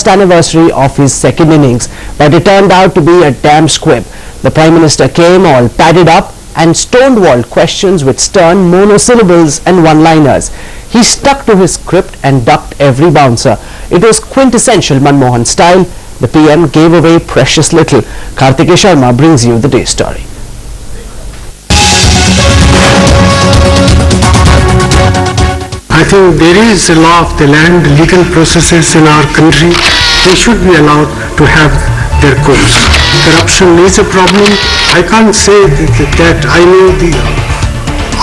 first anniversary of his second innings, but it turned out to be a damn squib. The Prime Minister came all padded up and stonewalled questions with stern monosyllables and one-liners. He stuck to his script and ducked every bouncer. It was quintessential Manmohan style. The PM gave away precious little. Karthik Sharma brings you the day story. I think there is a law of the land, legal processes in our country. They should be allowed to have their course. Corruption is a problem. I can't say that I know the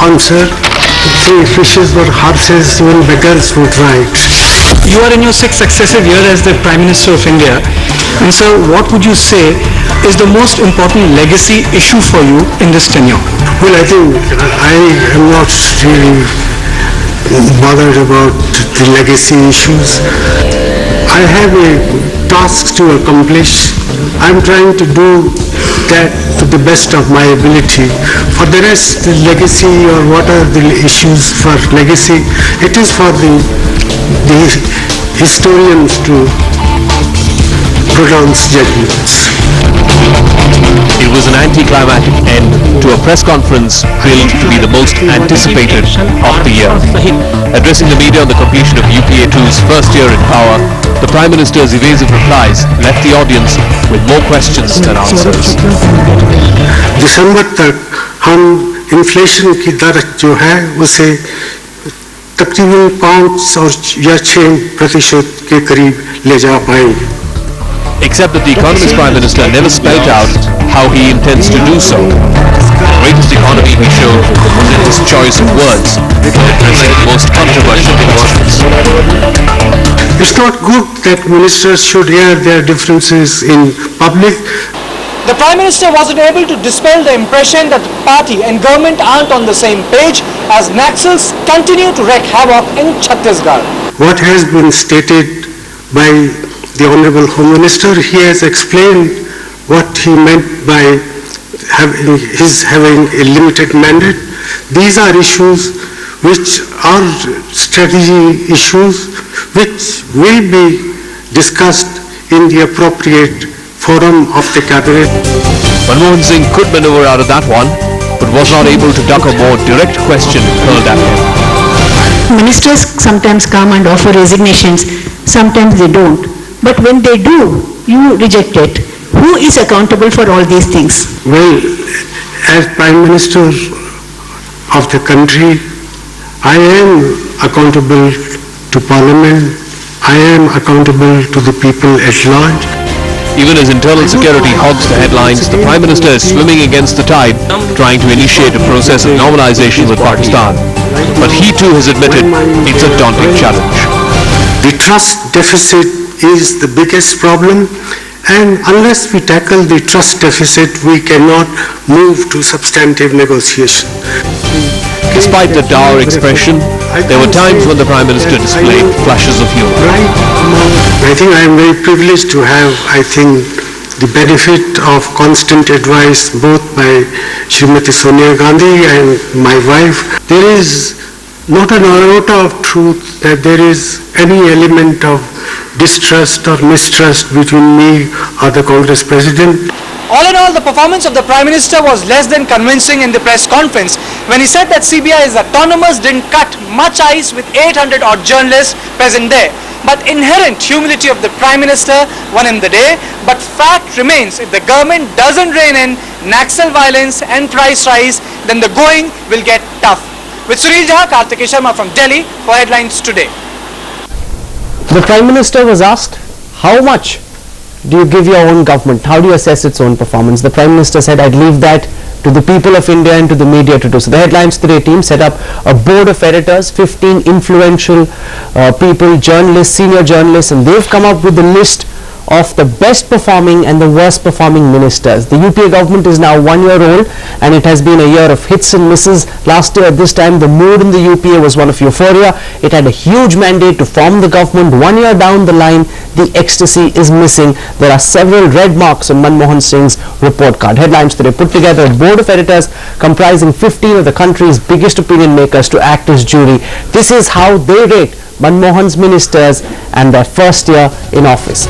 answer. Say fishes were horses, even beggars would ride. You are in your 6th successive year as the Prime Minister of India. And so what would you say is the most important legacy issue for you in this tenure? Well, I think I am not really bothered about the legacy issues. I have a task to accomplish. I'm trying to do that to the best of my ability. For the rest, the legacy or what are the issues for legacy, it is for the historians to pronounce judgments. It was an anticlimactic end to a press conference billed to be the most anticipated of the year. Addressing the media on the completion of UPA 2's first year in power, the Prime Minister's evasive replies left the audience with more questions than answers. दिसंबर तक हम inflation की दर जो है उसे तकरीबन 5 या 6% के करीब ले जा पाएंगे. Except that the Economist Prime Minister never spelled out how he intends to do so. The greatest economy he showed was in his choice of words, addressing the most controversial questions. It's not good that ministers should air their differences in public. The Prime Minister wasn't able to dispel the impression that the party and government aren't on the same page as Naxals continue to wreak havoc in Chhattisgarh. What has been stated by the Honorable Home Minister, he has explained what he meant by having a limited mandate. These are issues which are strategy issues which will be discussed in the appropriate forum of the cabinet. Manmohan Singh could maneuver out of that one, but was not able to duck a more direct question hurled at him. Ministers sometimes come and offer resignations, sometimes they don't. But when they do, you reject it. Who is accountable for all these things? Well, as Prime Minister of the country, I am accountable to Parliament. I am accountable to the people at large. Even as internal security hogs the headlines, the Prime Minister is swimming against the tide, trying to initiate a process of normalization with Pakistan. But he too has admitted it's a daunting challenge. The trust deficit is the biggest problem, and unless we tackle the trust deficit, we cannot move to substantive negotiation. Despite the dour expression, there were times when the Prime Minister displayed flashes of humor. I think I am very privileged to have, the benefit of constant advice both by Srimati Sonia Gandhi and my wife. There is not an iota of truth that there is any element of distrust or mistrust between me or the Congress President. All in all, the performance of the Prime Minister was less than convincing in the press conference when he said that CBI is autonomous, didn't cut much ice with 800 odd journalists present there. But inherent humility of the Prime Minister won him the day. But fact remains, if the government doesn't rein in Naxal violence and price rise, then the going will get tough. With Sunil Jha, Karthik Sharma from Delhi for Headlines Today. The Prime Minister was asked, how much do you give your own government? How do you assess its own performance? The Prime Minister said, I'd leave that to the people of India and to the media to do. So the Headlines Today team set up a board of editors, 15 influential people, journalists, senior journalists, and they've come up with a list of the best performing and the worst performing ministers. The UPA government is now 1 year old and it has been a year of hits and misses. Last year at this time the mood in the UPA was one of euphoria. It had a huge mandate to form the government. 1 year down the line, the ecstasy is missing. There are several red marks on Manmohan Singh's report card. Headlines today: put together a board of editors comprising 15 of the country's biggest opinion makers to act as jury. This is how they rate Manmohan's ministers and their first year in office.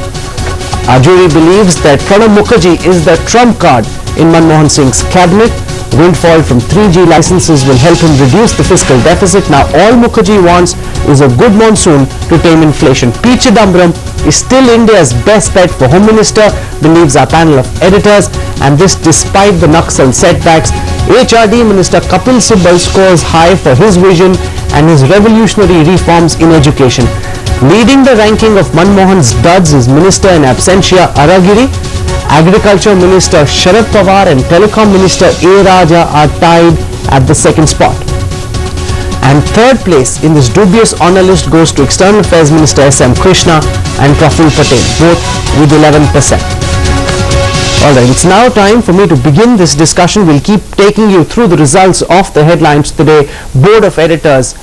Our jury believes that Pranab Mukherjee is the trump card in Manmohan Singh's cabinet. Windfall from 3G licenses will help him reduce the fiscal deficit. Now all Mukherjee wants is a good monsoon to tame inflation. P. Chidambaram is still India's best bet for Home Minister, believes our panel of editors, and this despite the Naxal setbacks. HRD Minister Kapil Sibal scores high for his vision and his revolutionary reforms in education. Leading the ranking of Manmohan's duds is Minister in absentia Aragiri. Agriculture Minister Sharad Pawar and Telecom Minister A. Raja are tied at the second spot. And third place in this dubious honour list goes to External Affairs Minister S.M. Krishna and Praful Patel, both with 11%. Alright, it's now time for me to begin this discussion. We'll keep taking you through the results of the headlines today. Board of Editors,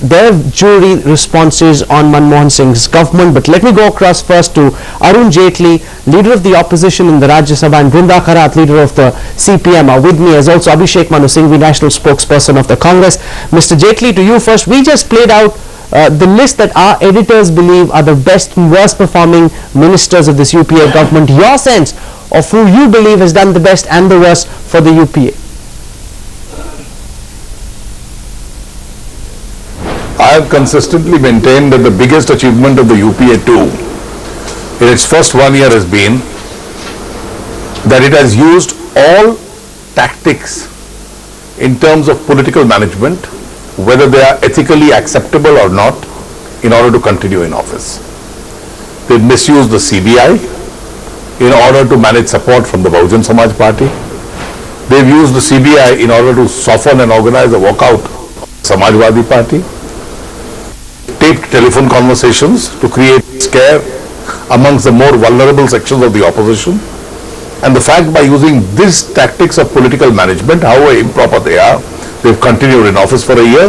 their jury responses on Manmohan Singh's government. But let me go across first to Arun Jaitley, leader of the opposition in the Rajya Sabha, and Brinda Karat, leader of the CPM, are with me, as also Abhishek Singhvi, national spokesperson of the Congress. Mr. Jaitley, to you first. We just played out the list that our editors believe are the best and worst performing ministers of this UPA government. Your sense of who you believe has done the best and the worst for the UPA? I have consistently maintained that the biggest achievement of the UPA 2 in its first 1 year has been that it has used all tactics in terms of political management, whether they are ethically acceptable or not, in order to continue in office. They've misused the CBI in order to manage support from the Bahujan Samaj Party. They've used the CBI in order to soften and organize a walkout of the Samajwadi Party. Taped telephone conversations to create scare amongst the more vulnerable sections of the opposition. And the fact, by using these tactics of political management, however improper they are, they've continued in office for a year.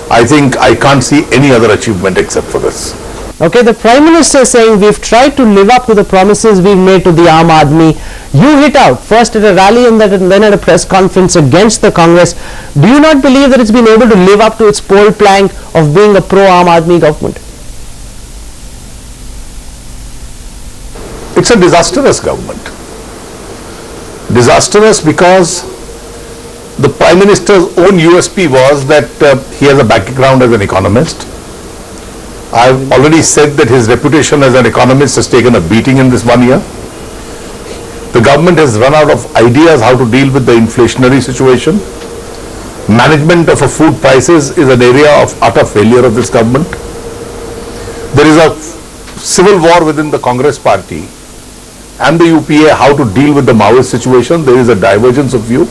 I think I can't see any other achievement except for this. Okay, the Prime Minister is saying we've tried to live up to the promises we've made to the Aam Aadmi. You hit out first at a rally and then at a press conference against the Congress. Do you not believe that it's been able to live up to its poll plank of being a pro-Aam Aadmi government? It's a disastrous government. Disastrous because the Prime Minister's own USP was that he has a background as an economist. I've already said that his reputation as an economist has taken a beating in this 1 year. The government has run out of ideas how to deal with the inflationary situation. Management of food prices is an area of utter failure of this government. There is a civil war within the Congress party and the UPA how to deal with the Maoist situation. There is a divergence of view.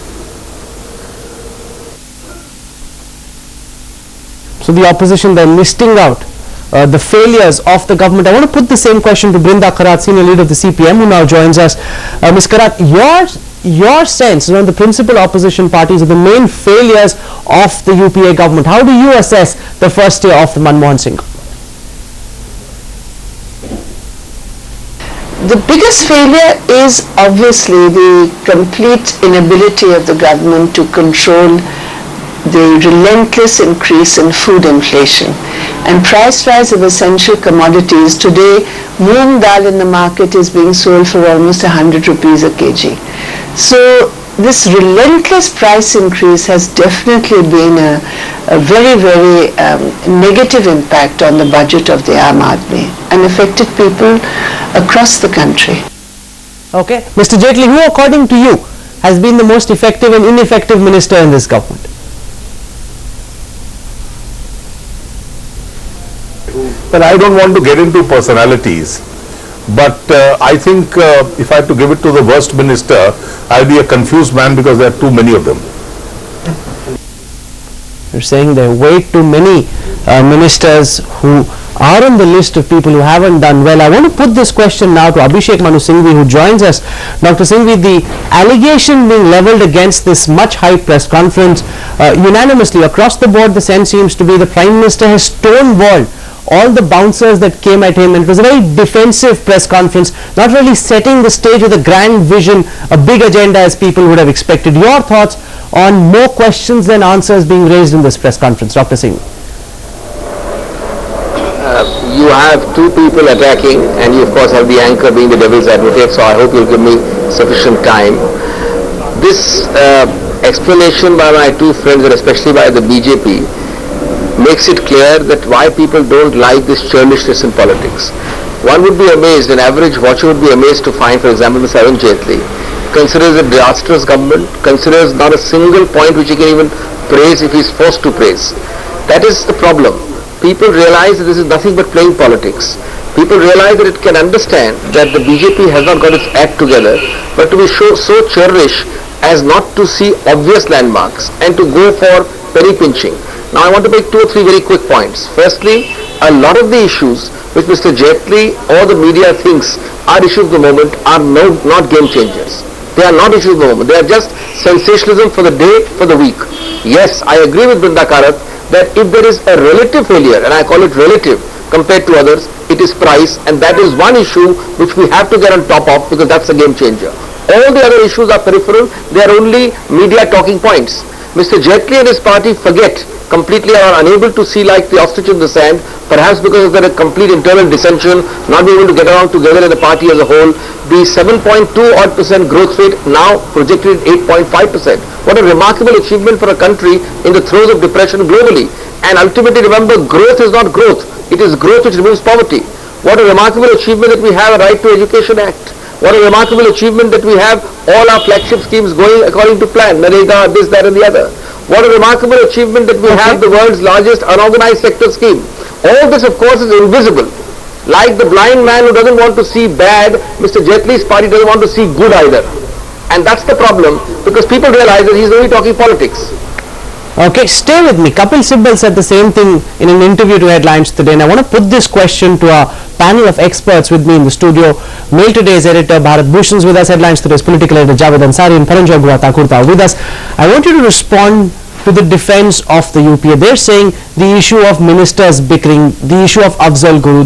So the opposition then listing out the failures of the government. I want to put the same question to Brinda Karat, senior leader of the CPM, who now joins us. Ms. Karat, your sense, the principal opposition parties are the main failures of the UPA government. How do you assess the first year of the Manmohan Singh? The biggest failure is obviously the complete inability of the government to control the relentless increase in food inflation and price rise of essential commodities. Today, moong dal in the market is being sold for almost 100 rupees a kg. So this relentless price increase has definitely been a very, very negative impact on the budget of the Aam Aadmi and affected people across the country. Okay. Mr. Jaitley, who according to you has been the most effective and ineffective minister in this government? Well, I don't want to get into personalities, but I think if I had to give it to the worst minister, I'll be a confused man because there are too many of them. You're saying there are way too many ministers who are on the list of people who haven't done well. I want to put this question now to Abhishek Manu Singhvi, who joins us. Dr. Singhvi, the allegation being leveled against this much hyped press conference, unanimously across the board, the sense seems to be the Prime Minister has stonewalled all the bouncers that came at him, and it was a very defensive press conference, not really setting the stage with a grand vision, a big agenda as people would have expected. Your thoughts on more questions than answers being raised in this press conference, Dr. Singh? You have two people attacking, and you of course have the anchor being the devil's advocate, so I hope you'll give me sufficient time. This explanation by my two friends, and especially by the BJP, makes it clear that why people don't like this churlishness in politics. One would be amazed, an average watcher would be amazed to find, for example, Mr. Arun Jaitley considers a disastrous government, considers not a single point which he can even praise if he is forced to praise. That is the problem. People realize that this is nothing but playing politics. People realize that it can understand that the BJP has not got its act together, but to be so churlish as not to see obvious landmarks and to go for penny pinching. Now I want to make two or three very quick points. Firstly, a lot of the issues which Mr. Jaitley or the media thinks are issues of the moment are not game changers. They are not issues of the moment. They are just sensationalism for the day, for the week. Yes, I agree with Brinda Karat that if there is a relative failure, and I call it relative compared to others, it is price, and that is one issue which we have to get on top of because that's a game changer. All the other issues are peripheral. They are only media talking points. Mr. Jaitley and his party forget completely, are unable to see like the ostrich in the sand, perhaps because of their complete internal dissension, not being able to get around together in the party as a whole. The 7.2% growth rate now projected at 8.5%. What a remarkable achievement for a country in the throes of depression globally. And ultimately, remember, growth is not growth. It is growth which removes poverty. What a remarkable achievement that we have a Right to Education Act. What a remarkable achievement that we have all our flagship schemes going according to plan, Narega, this, that and the other. What a remarkable achievement that we have the world's largest unorganized sector scheme. All this of course is invisible. Like the blind man who doesn't want to see bad, Mr. Jaitley's party doesn't want to see good either. And that's the problem, because people realize that he's only talking politics. Okay, stay with me. Kapil Sibal said the same thing in an interview to Headlines Today, and I want to put this question to our panel of experts with me in the studio. Mail Today's editor Bharat Bhushan's with us, Headlines Today's political editor Javed Ansari, and Paranjoy Guha with us. I want you to respond to the defense of the UPA. They're saying the issue of ministers bickering, the issue of Afzal Guru,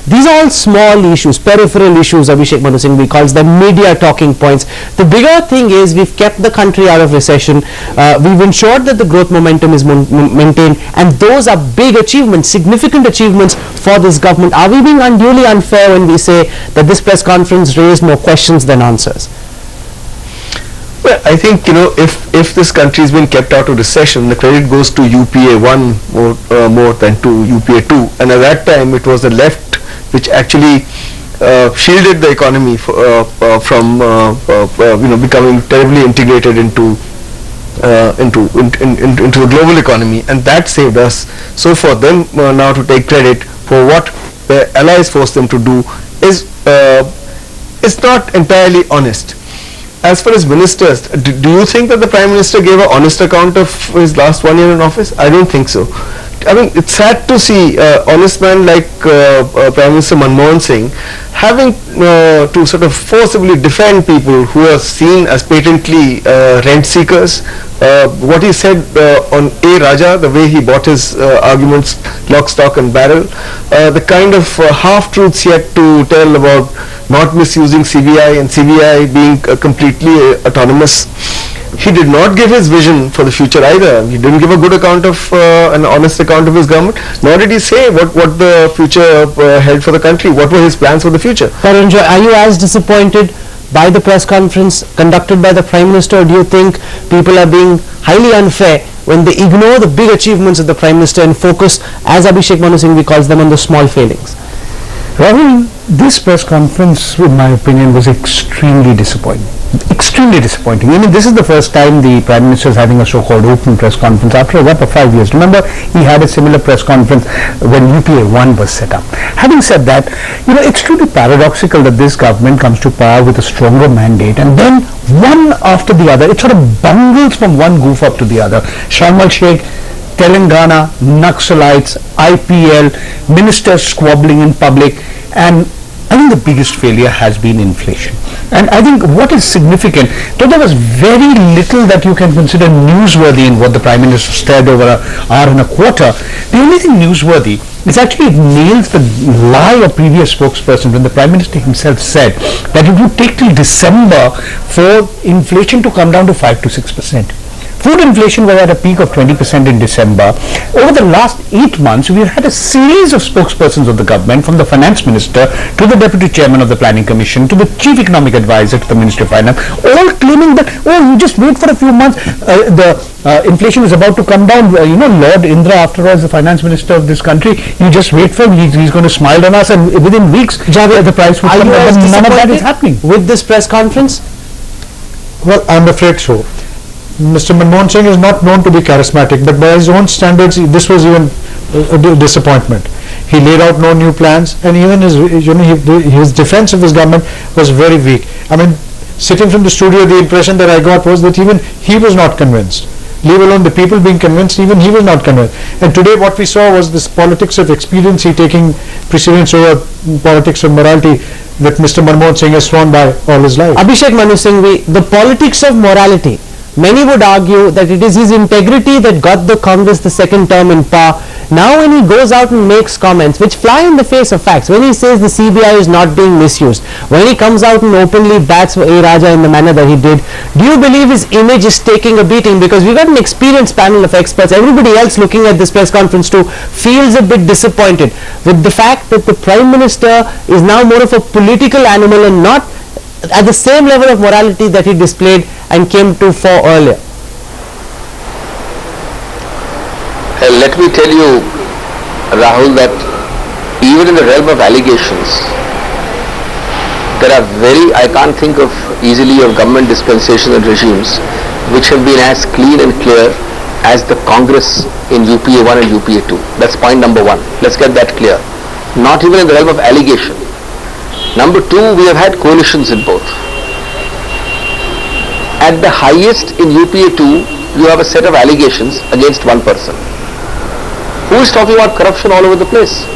these are all small issues, peripheral issues. Abhishek Manu Singhvi calls them media talking points. The bigger thing is we've kept the country out of recession, we've ensured that the growth momentum is maintained, and those are big achievements, significant achievements for this government. Are we being unduly unfair when we say that this press conference raised more questions than answers? Well, I think, if this country has been kept out of recession, the credit goes to UPA 1 more than to UPA 2. And at that time, it was the left which actually shielded the economy from becoming terribly integrated into the global economy, and that saved us. So for them now to take credit for what the allies forced them to do is not entirely honest. As far as ministers, do you think that the Prime Minister gave an honest account of his last 1 year in office? I don't think so. I mean, it's sad to see honest man like Prime Minister Manmohan Singh having to sort of forcibly defend people who are seen as patently rent seekers. What he said on A. Raja, the way he bought his arguments lock, stock and barrel, the kind of half-truths he had to tell about not misusing CBI and CBI being completely autonomous. He did not give his vision for the future either. He didn't give a good account of, an honest account of his government, nor did he say what the future held for the country, what were his plans for the future. Paranjoy, are you as disappointed by the press conference conducted by the Prime Minister, or do you think people are being highly unfair when they ignore the big achievements of the Prime Minister and focus, as Abhishek Manu Singhvi calls them, on the small failings? Rahul, this press conference, in my opinion, was extremely disappointing. Extremely disappointing. I mean, this is the first time the Prime Minister is having a so-called open press conference after a gap of 5 years. Remember, he had a similar press conference when UPA 1 was set up. Having said that, it's truly paradoxical that this government comes to power with a stronger mandate, and then one after the other, it sort of bungles from one goof up to the other. Sharmal Sheikh Telangana, Naxalites, IPL, ministers squabbling in public, and I think the biggest failure has been inflation. And I think what is significant, though there was very little that you can consider newsworthy in what the Prime Minister said over an hour and a quarter, the only thing newsworthy is actually it nails the lie of previous spokesperson when the Prime Minister himself said that it would take till December for inflation to come down to 5 to 6%. Food inflation was at a peak of 20% in December. Over the last 8 months, we've had a series of spokespersons of the government, from the Finance Minister to the Deputy Chairman of the Planning Commission to the Chief Economic Advisor to the Ministry of Finance, all claiming that, oh, you just wait for a few months, inflation is about to come down. Lord Indra, after all, is the Finance Minister of this country. You just wait for him, he's going to smile on us, and within weeks, the price will come down. None of that is happening. With this press conference? Well, I'm afraid so. Mr. Manmohan Singh is not known to be charismatic, but by his own standards, this was even a disappointment. He laid out no new plans, and even his defense of his government was very weak. I mean, sitting from the studio, the impression that I got was that even he was not convinced. Leave alone the people being convinced, even he was not convinced. And today what we saw was this politics of expediency taking precedence over politics of morality that Mr. Manmohan Singh has sworn by all his life. Abhishek Manu Singhvi, the politics of morality. Many would argue that it is his integrity that got the Congress the second term in power. Now when he goes out and makes comments which fly in the face of facts, when he says the CBI is not being misused, when he comes out and openly bats for A. Raja in the manner that he did, do you believe his image is taking a beating? Because we've got an experienced panel of experts. Everybody else looking at this press conference too feels a bit disappointed with the fact that the Prime Minister is now more of a political animal and not at the same level of morality that he displayed and came to fore earlier. Let me tell you, Rahul, that even in the realm of allegations, there are I can't think of easily of government dispensations and regimes which have been as clean and clear as the Congress in UPA 1 and UPA 2. That's point number one. Let's get that clear. Not even in the realm of allegation. Number two, we have had coalitions in both. At the highest in UPA 2, you have a set of allegations against one person. Who is talking about corruption all over the place?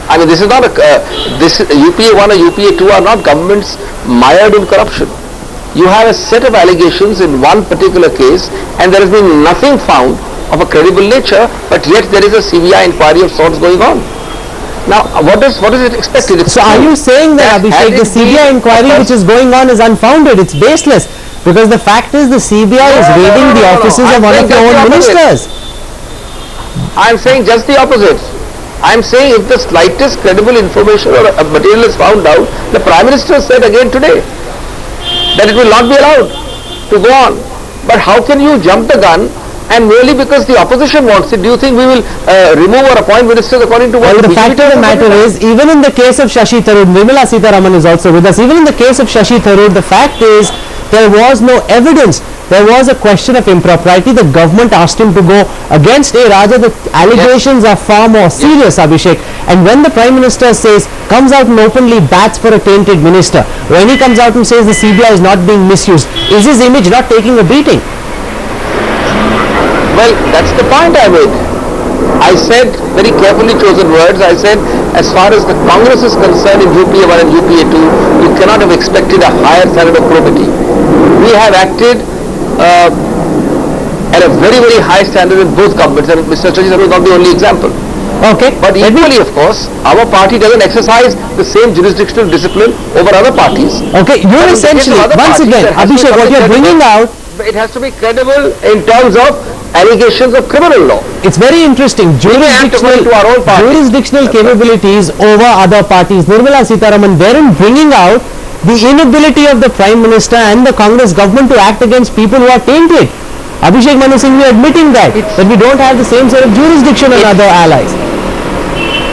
I mean, this is not UPA 1 or UPA 2 are not governments mired in corruption. You have a set of allegations in one particular case, and there has been nothing found of a credible nature, but yet there is a CBI inquiry of sorts going on. Now, what is it expected? So are you saying that, Abhishek, the CBI inquiry which is going on is unfounded, it's baseless? Because the fact is the CBI is raiding the offices of one of your own ministers. I'm saying just the opposite. I'm saying if the slightest credible information or material is found out, the Prime Minister said again today that it will not be allowed to go on. But how can you jump the gun? And merely because the opposition wants it, do you think we will remove or appoint ministers according to what? Well, the fact of the matter is, even in the case of Shashi Tharoor, Nirmala Sitharaman is also with us, even in the case of Shashi Tharoor, the fact is, there was no evidence. There was a question of impropriety. The government asked him to go against A. Raja. The allegations are far more serious, Abhishek. And when the Prime Minister comes out and openly bats for a tainted minister, when he comes out and says the CBI is not being misused, is his image not taking a beating? Well, that's the point I made. I said, very carefully chosen words, I said, as far as the Congress is concerned in UPA 1 and UPA 2, you cannot have expected a higher standard of probity. We have acted at a very, very high standard in both governments, and Mr. Shashi Tharoor is not the only example. Okay. But equally, of course, our party doesn't exercise the same jurisdictional discipline over other parties. Okay, you're essentially, once again, Abhishek, what you're bringing out, it has to be credible in terms of allegations of criminal law. It's very interesting. Jurisdictional capabilities over other parties. Nirmala Sitharaman, therein bringing out the inability of the Prime Minister and the Congress government to act against people who are tainted. Abhishek Manu Singhvi admitting that we don't have the same sort of jurisdiction on other allies.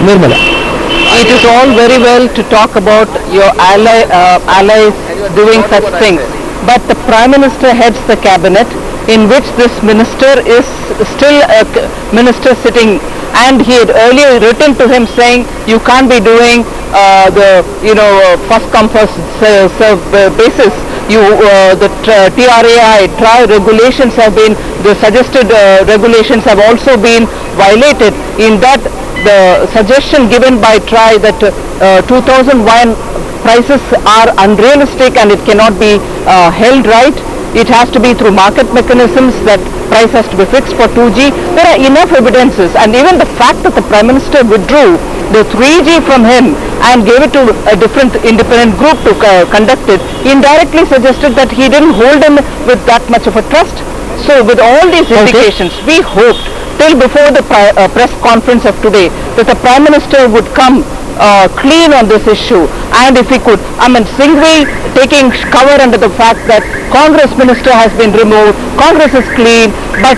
Nirmala. It is all very well to talk about your allies doing such things, but the Prime Minister heads the cabinet in which this minister is still a minister sitting, and he had earlier written to him saying you can't be doing first come first serve basis TRAI regulations have been, the suggested regulations have also been violated. In that, the suggestion given by TRAI that 2001 prices are unrealistic and it cannot be held right. It has to be through market mechanisms, that price has to be fixed for 2G. There are enough evidences, and even the fact that the Prime Minister withdrew the 3G from him and gave it to a different independent group to conduct it, indirectly suggested that he didn't hold him with that much of a trust. So with all these indications, we hoped till before the press conference of today that the Prime Minister would come clean on this issue, and if he could, Singhvi taking cover under the fact that Congress minister has been removed, Congress is clean, but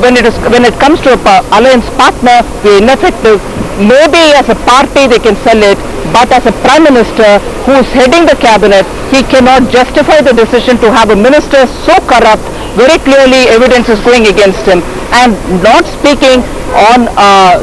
when it comes to a alliance partner, we are ineffective. Maybe as a party they can sell it, but as a Prime Minister who is heading the cabinet, he cannot justify the decision to have a minister so corrupt. Very clearly evidence is going against him, and not speaking on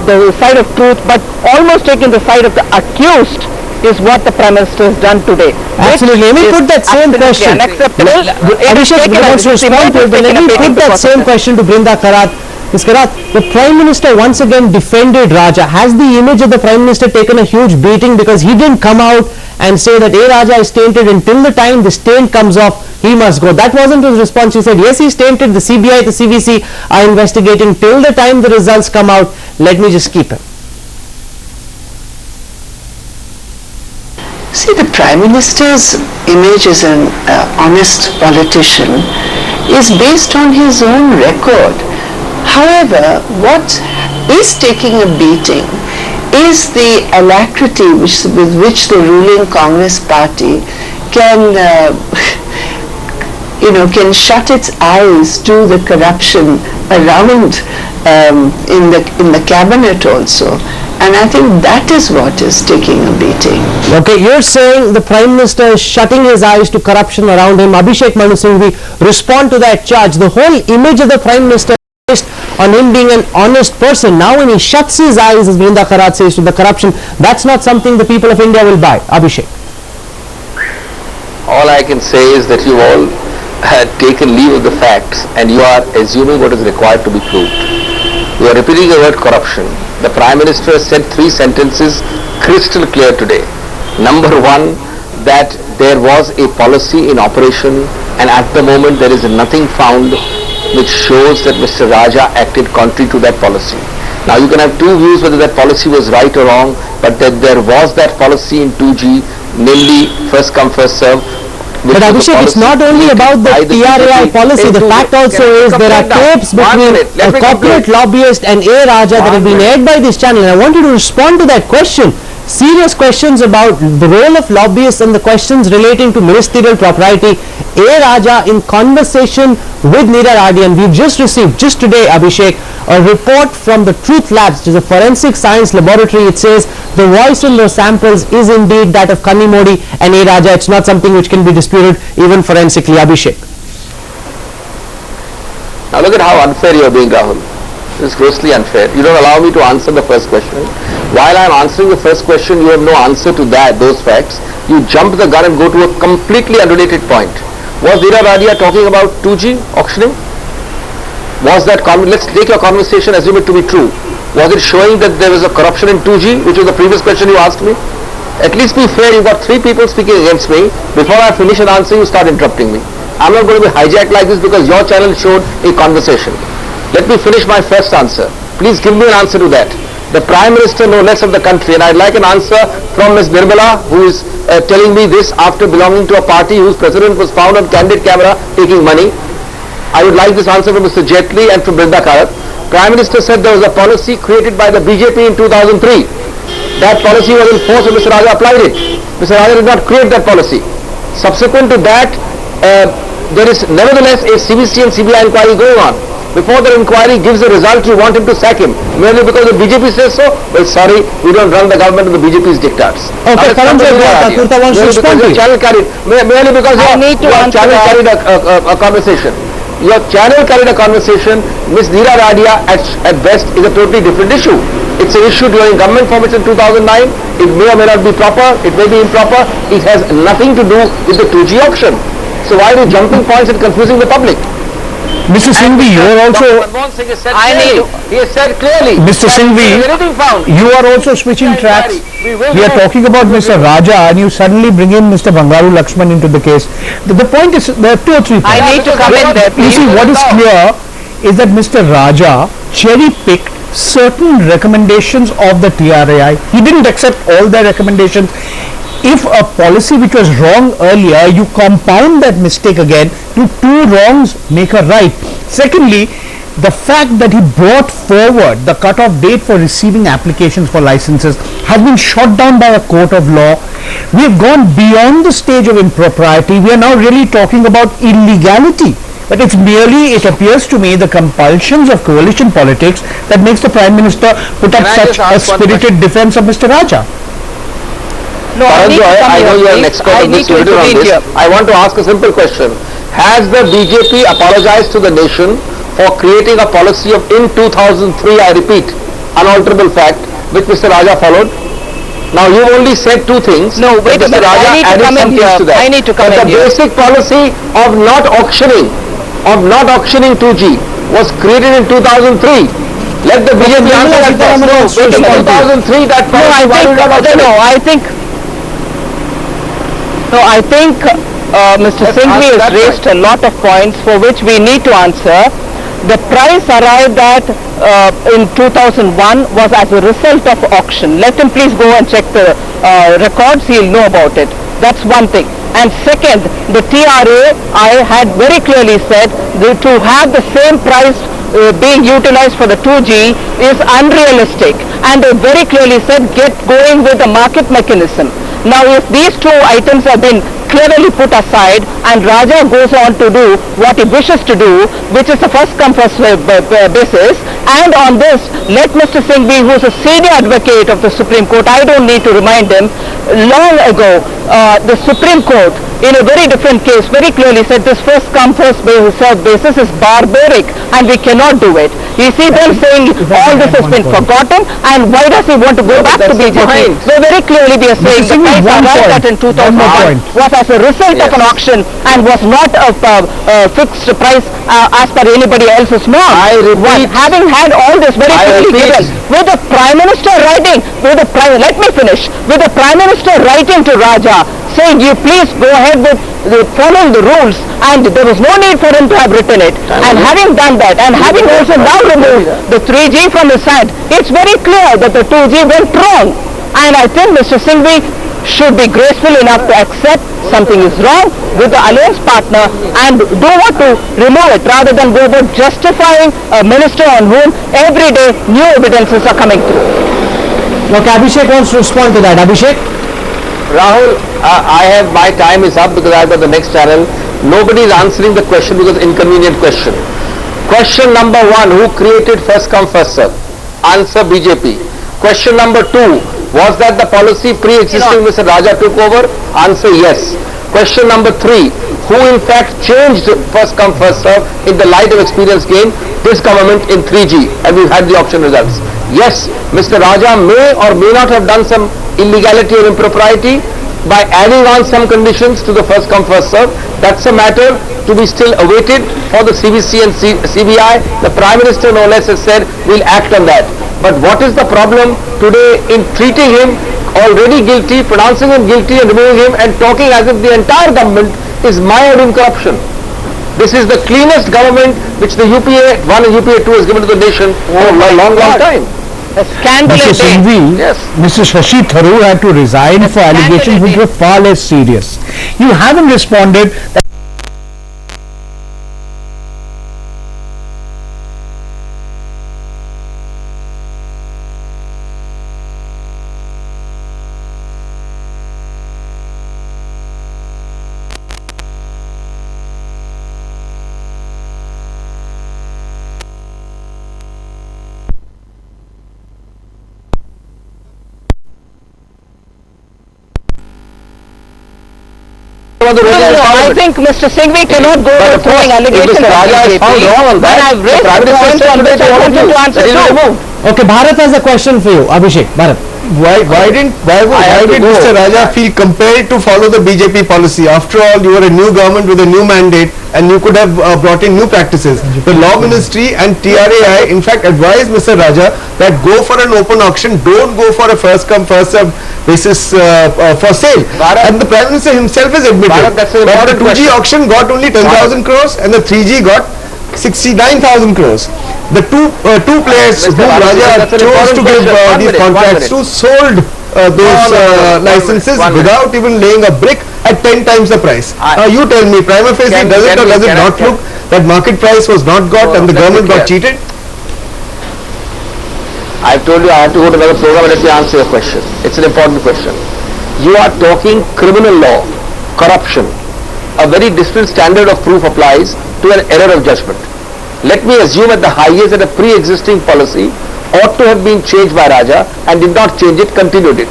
the side of truth, but almost taking the side of the accused is what the Prime Minister has done today. Absolutely. Let me put that same question. Unacceptable. Abhishek wants to respond to it, but let me put that same question to Brinda Karat. Ms. Karat, the Prime Minister once again defended Raja. Has the image of the Prime Minister taken a huge beating because he didn't come out and say that A Raja is tainted, and till the time the stain comes off, he must go? That wasn't his response. He said, yes, he's tainted, the CBI, the CVC are investigating. Till the time the results come out, let me just keep him. See, the Prime Minister's image as an honest politician is based on his own record. However, what is taking a beating is the alacrity with which the ruling Congress party can can shut its eyes to the corruption around in the cabinet also. And I think that is what is taking a beating. Okay, you're saying the Prime Minister is shutting his eyes to corruption around him. Abhishek Singhvi, respond to that charge. The whole image of the Prime Minister is based on him being an honest person. Now when he shuts his eyes, as Brinda Karat says, to the corruption, that's not something the people of India will buy. Abhishek. All I can say is that you all had taken leave of the facts and you are assuming what is required to be proved. You are repeating the word corruption. The Prime Minister has said 3 sentences crystal clear today. Number 1, that there was a policy in operation, and at the moment there is nothing found which shows that Mr. Raja acted contrary to that policy. Now you can have 2 views whether that policy was right or wrong, but that there was that policy in 2G, namely first come first serve. But Abhishek, it's not only about the TRAI policy. The fact also is there are tapes between a corporate lobbyist and A. Raja that have been aired by this channel. And I want you to respond to that question. Serious questions about the role of lobbyists and the questions relating to ministerial propriety. A. Raja in conversation with Neera Radian. We've just received, just today, Abhishek, a report from the Truth Labs, which is a forensic science laboratory. It says the voice in those samples is indeed that of Kanni Modi and A. Raja. It's not something which can be disputed even forensically. Abhishek. Now look at how unfair you are being, Rahul. This is grossly unfair. You don't allow me to answer the first question. While I am answering the first question, you have no answer to those facts. You jump the gun and go to a completely unrelated point. Was Neera Radia talking about 2G auctioning? Was that, let's take your conversation, assume it to be true. Was it showing that there was a corruption in 2G, which was the previous question you asked me? At least be fair, you've got 3 people speaking against me. Before I finish an answer, you start interrupting me. I'm not going to be hijacked like this because your channel showed a conversation. Let me finish my first answer. Please give me an answer to that. The Prime Minister, no less of the country, and I'd like an answer from Ms. Nirmala, who is telling me this after belonging to a party whose president was found on candid camera taking money. I would like this answer from Mr. Jaitley and from Brinda Karat. Prime Minister said there was a policy created by the BJP in 2003. That policy was in force and Mr. Raja applied it. Mr. Raja did not create that policy. Subsequent to that, there is nevertheless a CVC and CBI inquiry going on. Before the inquiry gives a result, you want him to sack him. Merely because the BJP says so? Well, sorry, we don't run the government of the BJP's dictats. Okay, Kurta wants to respond to you. Merely because your channel carried a conversation. Your channel carried a conversation. Ms. Neera Radia at best is a totally different issue. It's an issue during government formation in 2009. It may or may not be proper. It may be improper. It has nothing to do with the 2G auction. So why are you jumping points and confusing the public? Mr. Singhvi, you are also... He has said clearly. Mr. Singhvi, you are also switching tracks. We are talking about Mr. Raja and you suddenly bring in Mr. Bangaru Lakshman into the case. The point is, there are 2 or 3 points. I need to come in there, You please. see, what is clear is that Mr. Raja cherry-picked certain recommendations of the TRAI. He didn't accept all their recommendations. If a policy which was wrong earlier, you compound that mistake again, to 2 wrongs make a right. Secondly, the fact that he brought forward the cut-off date for receiving applications for licenses has been shot down by a court of law. We have gone beyond the stage of impropriety. We are now really talking about illegality. But it's merely, it appears to me, the compulsions of coalition politics that makes the Prime Minister put up such a spirited defense of Mr. Raja. No, I know you are an expert on this, I want to ask a simple question. Has the BJP apologized to the nation for creating a policy of, in 2003, I repeat, unalterable fact, which Mr. Raja followed? Now you only said 2 things. No, wait a minute, I need to come in here. I need to come in here. The basic policy of not auctioning 2G was created in 2003. Let the BJP answer that first. In 2003, that policy I think Mr. Singhvi has raised a lot of points for which we need to answer. The price arrived at in 2001 was as a result of auction. Let him please go and check the records, he'll know about it. That's one thing. And second, the TRAI had very clearly said that to have the same price being utilized for the 2G is unrealistic, and they very clearly said get going with the market mechanism. Now if these 2 items have been clearly put aside and Raja goes on to do what he wishes to do, which is the first come first basis, and on this let Mr. Singhvi, who is a senior advocate of the Supreme Court, I don't need to remind him, long ago the Supreme Court in a very different case very clearly said this first come first served basis is barbaric and we cannot do it. You see them saying all this has been forgotten, and why does he want to go back to BJP? They very clearly be saying the price arrived at in 2001 was as a result of an auction and was not a fixed price as per anybody else's norm. I repeat, having had all this very clearly given, with the Prime Minister writing, let me finish, with the Prime Minister writing to Raja saying you please go ahead with following the rules, and there was no need for him to have written it, and having done that and having also now removed the 3G from his hand, it's very clear that the 2G went wrong, and I think Mr. Singhvi should be graceful enough to accept something is wrong with the alliance partner and do what to remove it, rather than go about justifying a minister on whom every day new evidences are coming through. Okay, Abhishek wants to respond to that. Abhishek? Rahul, my time is up because I've got the next channel. Nobody is answering the question because inconvenient question. Question number 1, who created first come first serve? Answer BJP. Question number 2, was that the policy pre-existing Mr. Raja took over? Answer yes. Question number 3, who in fact changed first come first serve in the light of experience gained? This government in 3G, and we've had the auction results. Yes, Mr. Raja may or may not have done some illegality or impropriety by adding on some conditions to the first come first serve. That's a matter to be still awaited for the CBC and CBI. The Prime Minister no less has said we'll act on that. But what is the problem today in treating him already guilty, pronouncing him guilty and removing him and talking as if the entire government is mired in corruption? This is the cleanest government which the UPA 1 and UPA 2 has given to the nation for a long time. A scandal. Mr. Singhvi, yes. Mr. Shashi Tharoor had to resign for allegations which were far less serious. You haven't responded. I think Mr. Singhvi cannot go on throwing allegations on BJP. But I've raised the points on which I wanted to answer too. Okay, Bharat has a question for you. Abhishek, Bharat. Why did Mr. Raja feel compelled to follow the BJP policy? After all, you were a new government with a new mandate and you could have brought in new practices. The Law Ministry and TRAI in fact advised Mr. Raja that go for an open auction, don't go for a first come first served basis for sale. And the Prime Minister himself has admitted that the 2G auction got only 10,000 crores and the 3G got 69,000 crores. The two players whom Raja chose to give these contracts to sold those licenses without even laying a brick at 10 times the price. You tell me, prima facie, does it or does it not look that market price was not got and the government got cheated? I told you I had to go to another program and let me answer your question. It's an important question. You are talking criminal law, corruption. A very different standard of proof applies to an error of judgment. Let me assume at the highest that a pre-existing policy ought to have been changed by Raja and did not change it, continued it.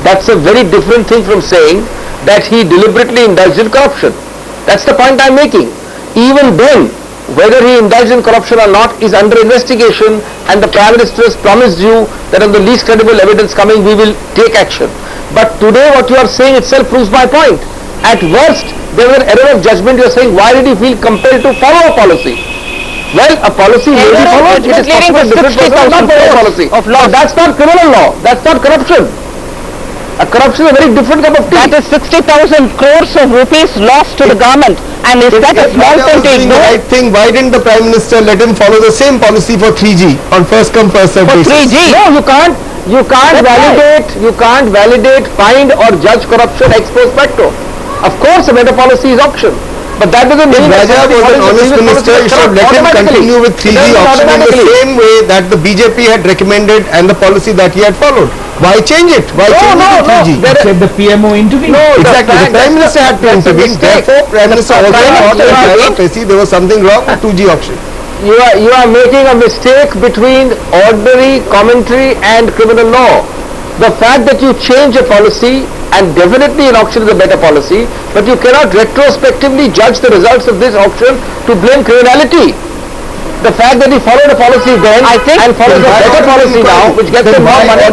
That's a very different thing from saying that he deliberately indulged in corruption. That's the point I'm making. Even then, whether he indulged in corruption or not is under investigation, and the Prime Minister has promised you that on the least credible evidence coming we will take action. But today what you are saying itself proves my point. At worst, there was an error of judgment. You are saying, why did he feel compelled to follow a policy? Well, a policy may be followed. It is possible different persons not follow a policy. But that's not criminal law. That's not corruption. A corruption is a very different cup of tea. That is 60,000 crores of rupees lost to the government. And is that a small thing to ignore? The right thing. Why didn't the Prime Minister let him follow the same policy for 3G on first come first served basis? 3G? No, you can't. You can't validate, find or judge corruption ex post facto. Of course, a better policy is auction. But that doesn't mean Raja was an honest minister. You should let him continue with 3G auction in the same way that the BJP had recommended and the policy that he had followed. Why change it? Why change it to 3G? Said the PMO intervened. No, exactly. The Prime Minister had to intervene. Therefore, Prime Minister also thought that there was something wrong with 2G auction. You are making a mistake between ordinary commentary and criminal law. The fact that you change a policy, and definitely an auction is a better policy, but you cannot retrospectively judge the results of this auction to blame criminality. The fact that he followed a policy then and follows a better policy now, which gets him more money,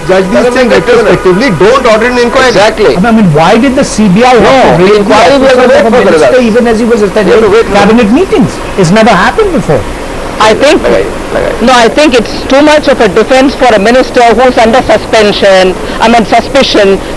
judge these things retrospectively. Don't order an inquiry. Exactly. I mean, why did the CBI have to raise the office of the minister even as he was attending cabinet meetings? It's never happened before. I think it's too much of a defense for a minister who's under suspicion.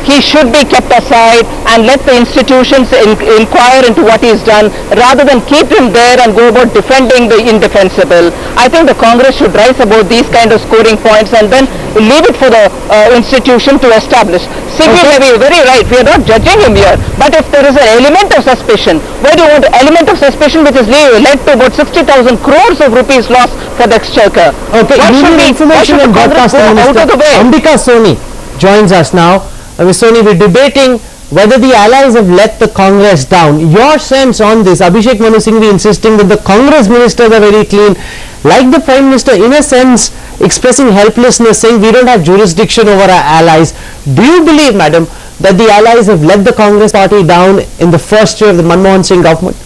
He should be kept aside and let the institutions inquire into what he's done rather than keep him there and go about defending the indefensible. I think the Congress should rise above these kind of scoring points and then leave it for the institution to establish. Singhvi may be very right. We are not judging him here. But if there is an element of suspicion, where do you want an element of suspicion which has led to about 60,000 crores of rupees lost for the exchequer? Okay, information and broadcast minister Ambika Soni joins us now. Ms. Soni, we're debating whether the allies have let the Congress down. Your sense on this? Abhishek Manu Singhvi insisting that the Congress ministers are very clean, like the Prime Minister in a sense expressing helplessness, saying we don't have jurisdiction over our allies. Do you believe, madam, that the allies have let the Congress party down in the first year of the Manmohan Singh government?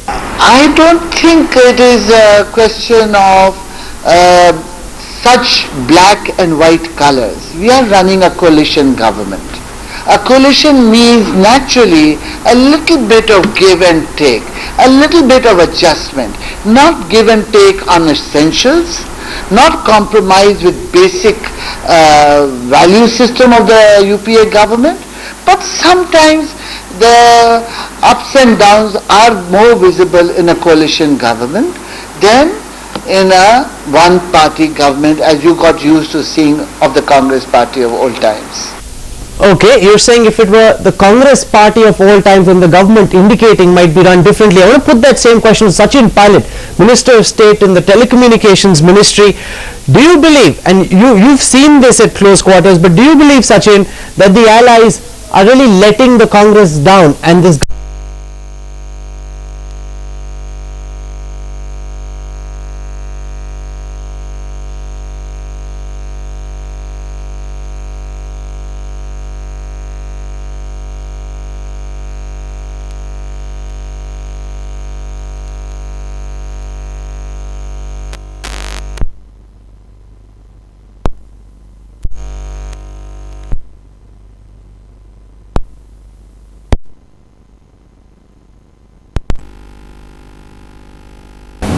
I don't think it is a question of such black and white colors. We are running a coalition government. A coalition means naturally a little bit of give and take, a little bit of adjustment, not give and take on essentials, not compromise with basic value system of the UPA government, but sometimes the ups and downs are more visible in a coalition government than in a one-party government as you got used to seeing of the Congress party of old times. Okay, you're saying if it were the Congress party of all times when the government indicating might be run differently. I want to put that same question to Sachin Pilot, Minister of State in the Telecommunications Ministry. Do you believe, and you've seen this at close quarters, but do you believe, Sachin, that the allies are really letting the Congress down and this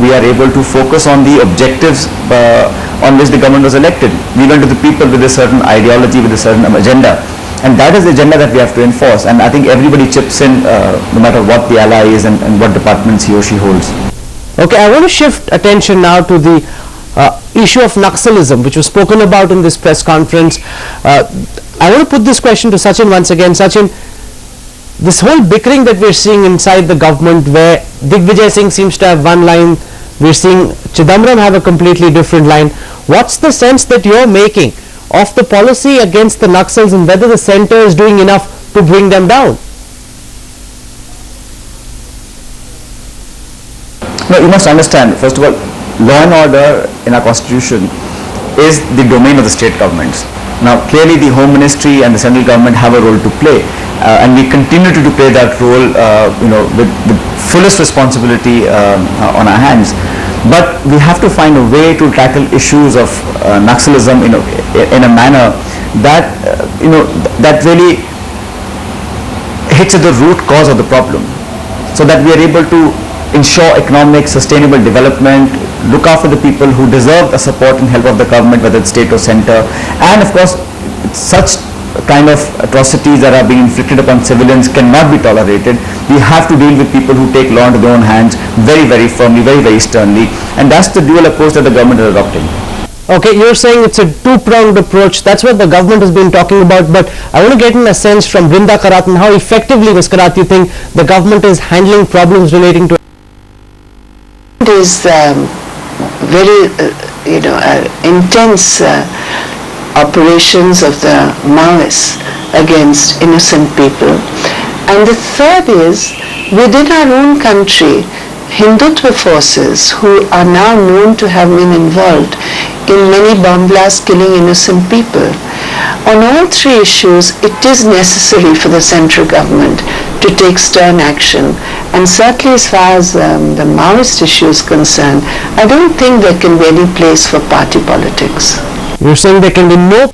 we are able to focus on the objectives on which the government was elected. We went to the people with a certain ideology, with a certain agenda. And that is the agenda that we have to enforce. And I think everybody chips in, no matter what the ally is and what departments he or she holds. Okay, I want to shift attention now to the issue of Naxalism, which was spoken about in this press conference. I want to put this question to Sachin once again. Sachin, this whole bickering that we're seeing inside the government, where Digvijay Singh seems to have one line, we're seeing Chidambaram have a completely different line. What's the sense that you're making of the policy against the Naxals and whether the centre is doing enough to bring them down? No, you must understand, first of all, law and order in our constitution is the domain of the state governments. Now, clearly the Home Ministry and the central government have a role to play, and we continue to play that role, with the fullest responsibility on our hands. But we have to find a way to tackle issues of Naxalism, in a manner that, that really hits at the root cause of the problem, so that we are able to ensure economic sustainable development, look after the people who deserve the support and help of the government, whether it's state or centre. And of course, such kind of atrocities that are being inflicted upon civilians cannot be tolerated. We have to deal with people who take law into their own hands very, very firmly, very, very sternly. And that's the dual approach that the government is adopting. Okay, you're saying it's a two-pronged approach. That's what the government has been talking about. But I want to get in a sense from Brinda Karat, and how effectively, Ms. Karat, you think the government is handling problems relating to is very intense operations of the Maoists against innocent people. And the third is, within our own country, Hindutva forces who are now known to have been involved in many bomb blasts killing innocent people. On all three issues, it is necessary for the central government to take stern action. And certainly as far as the Maoist issue is concerned, I don't think there can be any place for party politics. You're saying there can be no...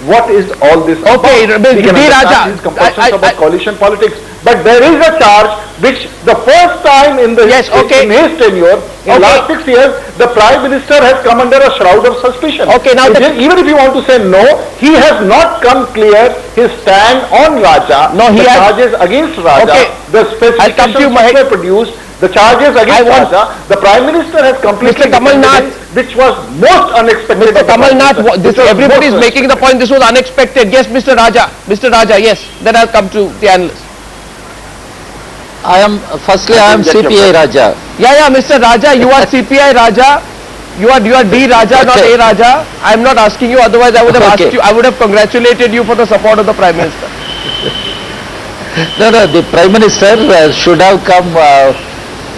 What is all this about? We can understand these compulsions about coalition politics, but there is a charge which the first time in the in his tenure, in the last 6 years, the Prime Minister has come under a shroud of suspicion. Okay, now even if you want to say no, he has not come clear his stand on Raja, the charges against Raja, the specifications which were produced, the charges against Raja, the Prime Minister has completely which was most unexpected. Mr. Kamal Nath, everybody is making the point this was unexpected. Yes, Mr. Raja. Mr. Raja, yes. Then I'll come to the analyst. I am CPI Raja. Yeah, Mr. Raja, you are CPI Raja. You are D Raja, not A Raja. I am not asking you, otherwise I would have asked you, I would have congratulated you for the support of the Prime Minister. No, the Prime Minister should have come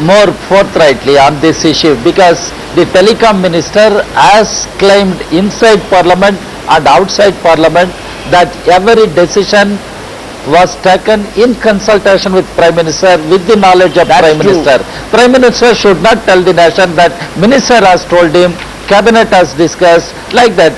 more forthrightly on this issue, because the telecom minister has claimed inside Parliament and outside Parliament that every decision was taken in consultation with Prime Minister, with the knowledge of Prime Minister. Prime Minister should not tell the nation that Minister has told him, Cabinet has discussed, like that.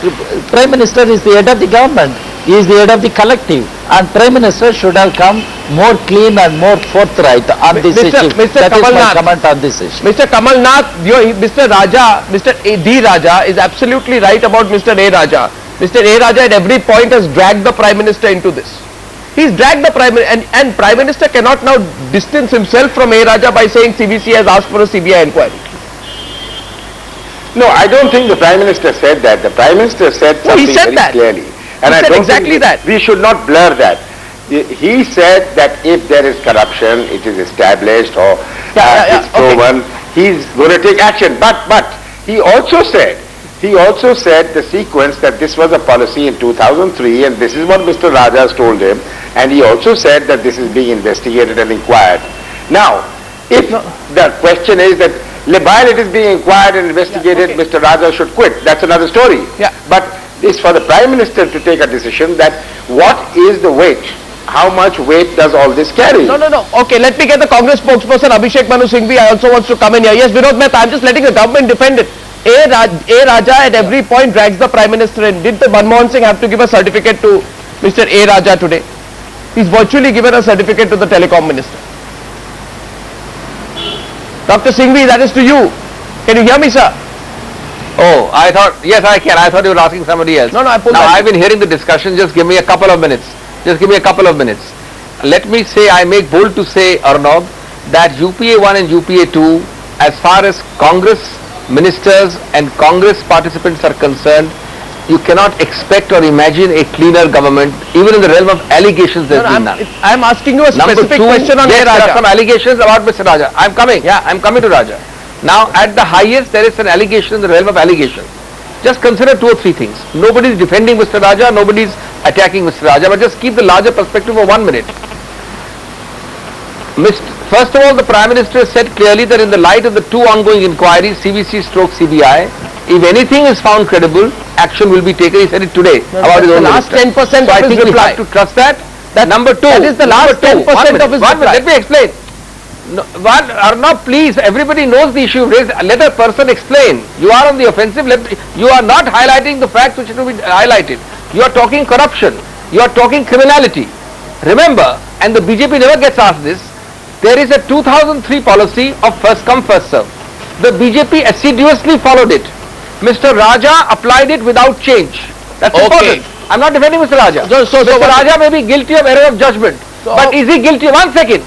Prime Minister is the head of the government. He is the head of the collective, and Prime Minister should have come more clean and more forthright on this issue. That is my comment on this issue. Mr. Kamal Nath, Mr. Raja, Mr. D Raja is absolutely right about Mr. A Raja. Mr. A Raja at every point has dragged the Prime Minister into this. He's dragged the Prime Minister, and Prime Minister cannot now distance himself from A Raja by saying CBC has asked for a CBI inquiry. No, I don't think the Prime Minister said that. The Prime Minister said something very clearly. And I don't think we should not blur that. He said that if there is corruption, it is established or it's proven, he's going to take action. But he also said the sequence that this was a policy in 2003, and this is what Mr. Raja has told him, and he also said that this is being investigated and inquired. Now, if the question is that while it is being inquired and investigated, Mr. Raja should quit, that's another story. But it's for the Prime Minister to take a decision that what is the weight, how much weight does all this carry? No. Okay, let me get the Congress spokesperson Abhishek Singhvi also wants to come in here. Yes, Vinod Mehta, I'm just letting the government defend it. A Raja at every point drags the Prime Minister in. Did the Manmohan Singh have to give a certificate to Mr. A. Raja today. He's virtually given a certificate to the telecom minister. Dr. Singhvi, that is to you. Can you hear me, sir? Oh, I thought, yes, I can. I thought you were asking somebody else. No, I pulled Now, that. I've been hearing the discussion. Just give me a couple of minutes. Just give me a couple of minutes. Let me say, I make bold to say, Arnab, that UPA 1 and UPA 2, as far as Congress ministers and Congress participants are concerned, you cannot expect or imagine a cleaner government, even in the realm of allegations there's been none. I'm asking you a specific Number 2, question on yes, A. there Raja. are some allegations about Mr. Raja. I'm coming. Yeah, I'm coming to Raja. Now, at the highest, there is an allegation in the realm of allegations. Just consider 2 or 3 things. Nobody is defending Mr. Raja, nobody is attacking Mr. Raja, but just keep the larger perspective for 1 minute. First of all, the Prime Minister has said clearly that in the light of the 2 ongoing inquiries, CBC/CBI, if anything is found credible, action will be taken. He said it today about his own last minister. 10% So I of his think we reply. have to trust that. Number 2. That is the last 10% of his reply. Let me explain. No, Arnab, please, everybody knows the issue raised. Let a person explain. You are on the offensive. You are not highlighting the facts which should be highlighted. You are talking corruption. You are talking criminality. Remember, and the BJP never gets asked this, there is a 2003 policy of first come first serve. The BJP assiduously followed it. Mr. Raja applied it without change. That's important. I'm not defending Mr. Raja. Mr. Raja may be guilty of error of judgment. But is he guilty? One second.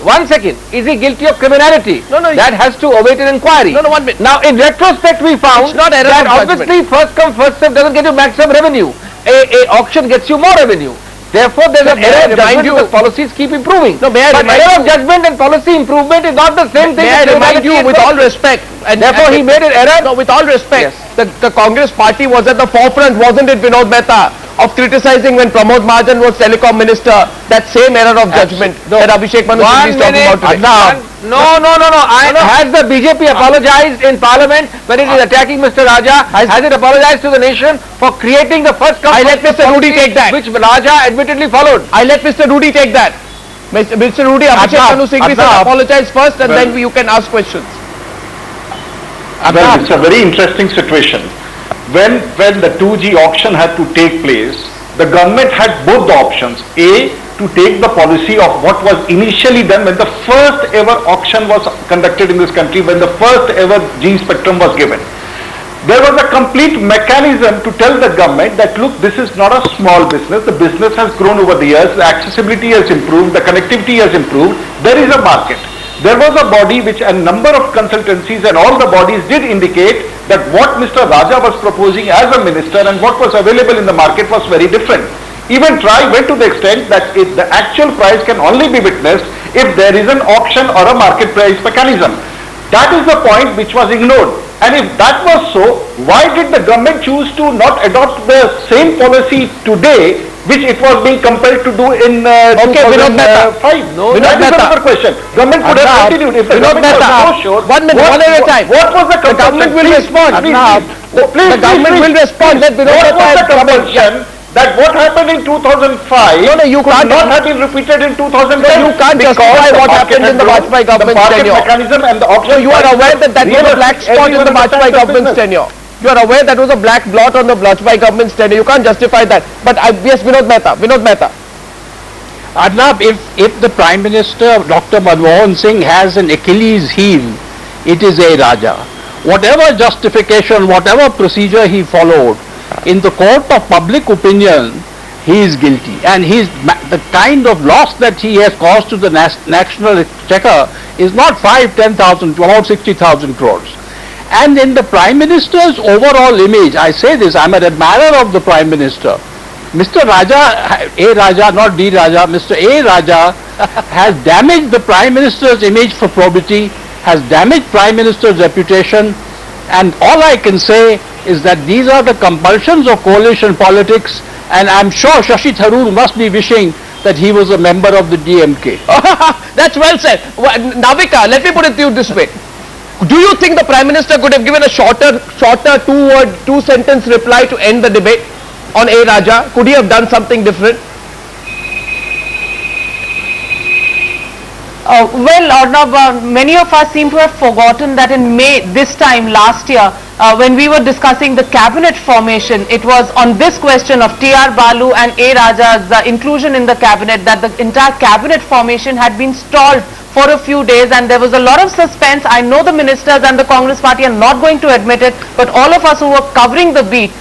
Is he guilty of criminality? No. That has to await an inquiry. No, 1 minute. Now, in retrospect, we found not error that of judgment. obviously first come first serve doesn't get you maximum revenue. A auction gets you more revenue. Therefore, there's an error of judgment because policies keep improving. No, may I but remind error you, of judgment and policy improvement is not the same thing. may I remind you with all respect, and therefore he made an error. No, with all respect, the Congress party was at the forefront, wasn't it, Vinod Mehta, of criticizing when Pramod Mahajan was telecom minister, that same error of judgment that Abhishek Manu Singhvi is talking about today. No. Has the BJP apologized in Parliament when it is attacking Mr. Raja? Has it apologized to the nation for creating the first come? I let Mr. Rudy take that. Which Raja admittedly followed. I let Mr. Rudy take that. Mr. Rudy, Abhishek Manu Singhvi said apologize first and then you can ask questions. Well, it's a very interesting situation. When the 2G auction had to take place, the government had both the options. A, to take the policy of what was initially done when the first ever auction was conducted in this country, when the first ever G spectrum was given. There was a complete mechanism to tell the government that, look, this is not a small business. The business has grown over the years. The accessibility has improved. The connectivity has improved. There is a market. There was a body which a number of consultancies and all the bodies did indicate that what Mr. Raja was proposing as a minister and what was available in the market was very different. Even TRAI went to the extent that the actual price can only be witnessed if there is an auction or a market price mechanism. That is the point which was ignored. And if that was so, why did the government choose to not adopt the same policy today which it was being compelled to do in 2005? No, that is another question. Government could have continued if the government was so sure. 1 minute, one at a time. What was the government will respond. Please, the government will respond. Let what was the compulsion that what happened in 2005 you could can't not have been repeated in 2010? You can't justify what happened in the Vajpayee government's tenure. The mechanism and the auction. You are aware that was a black spot in the Vajpayee government's tenure. You are aware that was a black blot on the Vajpayee government's tenure. You can't justify that. But yes, Vinod Mehta. Arnab, if the Prime Minister, Dr. Manmohan Singh, has an Achilles heel, it is A. Raja. Whatever justification, whatever procedure he followed, in the court of public opinion, he is guilty. And the kind of loss that he has caused to the national exchequer is not 5-10,000, about 60,000 crores. And in the Prime Minister's overall image, I say this, I'm an admirer of the Prime Minister. Mr. Raja, A. Raja, not D. Raja, Mr. A. Raja has damaged the Prime Minister's image for probity, has damaged Prime Minister's reputation, and all I can say is that these are the compulsions of coalition politics, and I'm sure Shashi Tharoor must be wishing that he was a member of the DMK. That's well said. Navika, let me put it to you this way. Do you think the Prime Minister could have given a shorter two-sentence reply to end the debate on A. Raja? Could he have done something different? Well, Arnab, many of us seem to have forgotten that in May this time last year, when we were discussing the cabinet formation, it was on this question of T.R. Balu and A. Raja's inclusion in the cabinet that the entire cabinet formation had been stalled for a few days, and there was a lot of suspense. I know the ministers and the Congress party are not going to admit it, but all of us who were covering the beat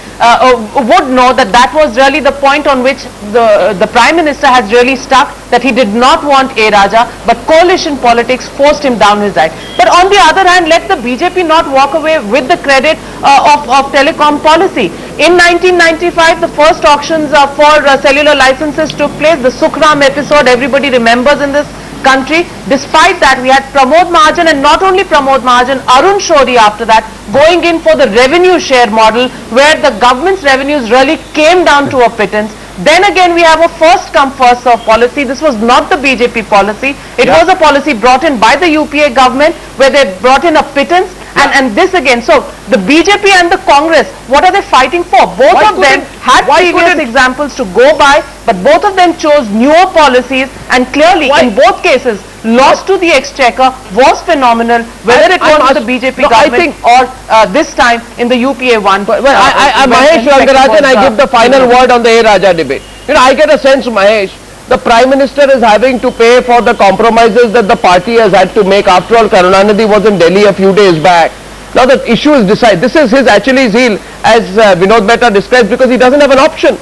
would know that that was really the point on which the Prime Minister has really stuck, that he did not want A. Raja, but coalition politics forced him down his right. But on the other hand, let the BJP not walk away with the credit of telecom policy. In 1995, the first auctions for cellular licenses took place. The Sukhram episode, everybody remembers in this country. Despite that, we had Pramod Mahajan, and not only Pramod Mahajan, Arun Shori after that, going in for the revenue share model, where the government's revenues really came down to a pittance. Then again, we have a first come first serve policy. This was not the BJP policy. It was a policy brought in by the UPA government, where they brought in a pittance. And this again, so the BJP and the Congress, what are they fighting for? Both of them had previous examples to go by, but both of them chose newer policies, and clearly in both cases, loss to the exchequer was phenomenal, whether it was the BJP government or this time in the UPA one. Mahesh Rangarajan, I give the final word on the A. Raja debate. You know, I get a sense, Mahesh, the Prime Minister is having to pay for the compromises that the party has had to make. After all, Karunanidhi was in Delhi a few days back. Now the issue is decided. This is his actually zeal, as Vinod Mehta describes, because he doesn't have an option.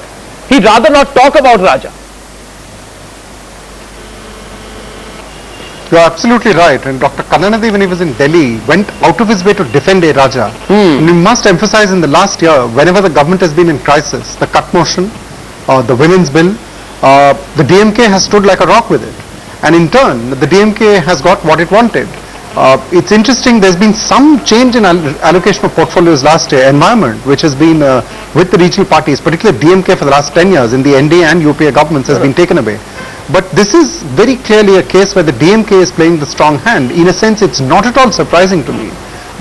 He'd rather not talk about Raja. You're absolutely right. And Dr. Karunanidhi, when he was in Delhi, went out of his way to defend A. Raja. And we must emphasize, in the last year, whenever the government has been in crisis, the cut motion, the women's bill, the DMK has stood like a rock with it. And in turn, the DMK has got what it wanted. It's interesting, there's been some change in allocation of portfolios last year. Environment, which has been with the regional parties, particularly DMK for the last 10 years in the NDA and UPA governments, has been taken away. But this is very clearly a case where the DMK is playing the strong hand. In a sense, it's not at all surprising to me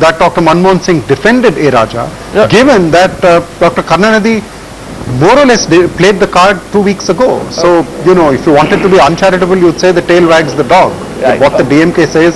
that Dr. Manmohan Singh defended A. Raja, given that Dr. Karunanidhi more or less played the card 2 weeks ago. So, you know, if you wanted to be uncharitable, you'd say the tail wags the dog. What the DMK says,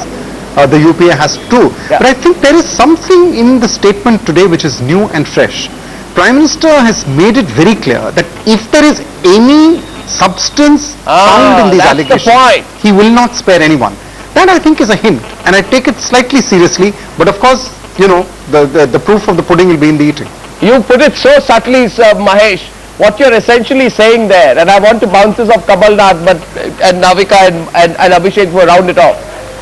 the UPA has to. But I think there is something in the statement today which is new and fresh. Prime Minister has made it very clear that if there is any substance found in these allegations, he will not spare anyone. That, I think, is a hint, and I take it slightly seriously. But of course, you know, the proof of the pudding will be in the eating. You put it so subtly, Sir Mahesh. What you're essentially saying there, and I want to bounce this off Kamal Nath, but and Navika and Abhishek will round it off.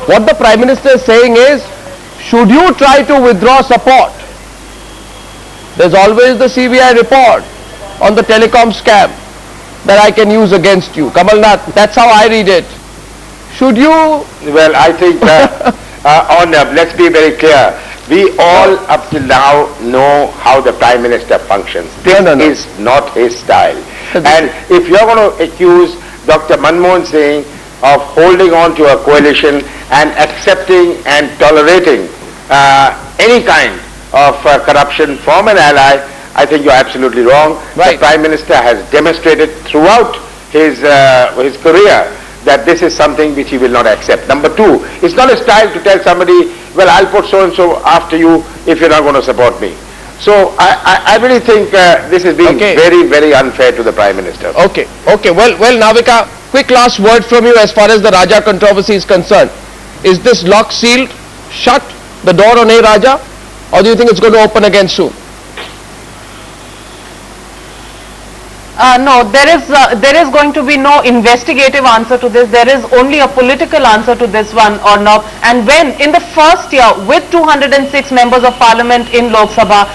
What the Prime Minister is saying is, should you try to withdraw support, there's always the CBI report on the telecom scam that I can use against you. Kamal Nath, that's how I read it. Should you? Well, I think, let's be very clear. We all up till now know how the Prime Minister functions. This is not his style. And if you're going to accuse Dr. Manmohan Singh of holding on to a coalition and accepting and tolerating any kind of corruption from an ally, I think you're absolutely wrong. The Prime Minister has demonstrated throughout his career that this is something which he will not accept. Number two, it's not a style to tell somebody, well, I'll put so-and-so after you if you're not going to support me. So I really think this is being very, very unfair to the Prime Minister. Okay. Well, Navika, quick last word from you as far as the Raja controversy is concerned. Is this lock sealed, shut, the door on A. Raja, or do you think it's going to open again soon? No, there is going to be no investigative answer to this. There is only a political answer to this one, or no. And when in the first year with 206 members of parliament in Lok Sabha,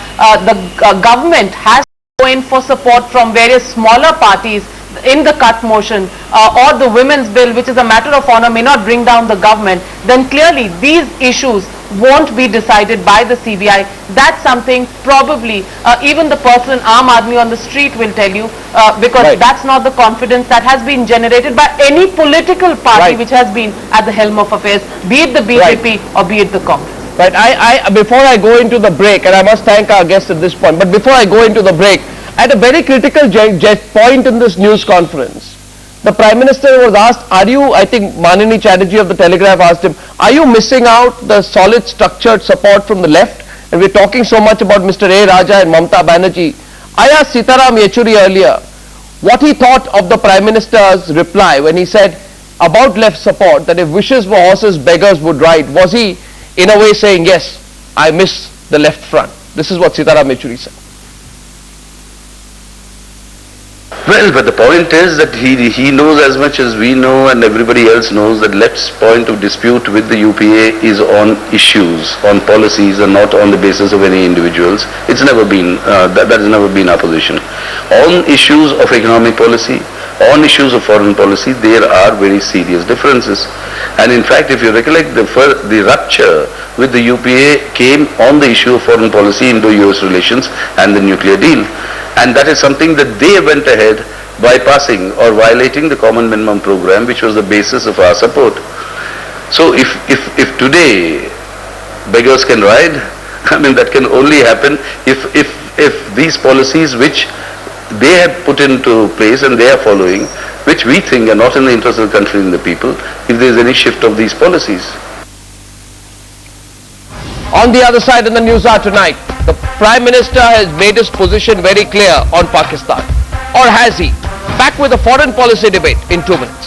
the government has to go in for support from various smaller parties in the cut motion or the women's bill, which is a matter of honor, may not bring down the government, then clearly these issues won't be decided by the CBI. That's something probably even the person Aam Aadmi on the street will tell you, because that's not the confidence that has been generated by any political party which has been at the helm of affairs, be it the BJP or be it the Congress. Before I go into the break, and I must thank our guests at this point, but before I go into the break, at a very critical point in this news conference, the Prime Minister was asked, are you, I think Manini Chatterjee of the Telegraph asked him, are you missing out the solid structured support from the left? And we're talking so much about Mr. A. Raja and Mamata Banerjee. I asked Sitaram Yechuri earlier what he thought of the Prime Minister's reply when he said about left support, that if wishes were horses, beggars would ride. Was he in a way saying, yes, I miss the left front? This is what Sitaram Yechuri said. Well, but the point is that he knows as much as we know and everybody else knows that left's point of dispute with the UPA is on issues, on policies and not on the basis of any individuals. It's never been, that has never been our position. On issues of economic policy, on issues of foreign policy, there are very serious differences. And in fact, if you recollect, the rupture with the UPA came on the issue of foreign policy, Indo-US relations and the nuclear deal. And that is something that they went ahead bypassing or violating the common minimum program, which was the basis of our support. So if today beggars can ride, I mean that can only happen if these policies which they have put into place and they are following, which we think are not in the interest of the country and the people, if there is any shift of these policies. On the other side in the news hour tonight, the Prime Minister has made his position very clear on Pakistan. Or has he? Back with a foreign policy debate in 2 minutes.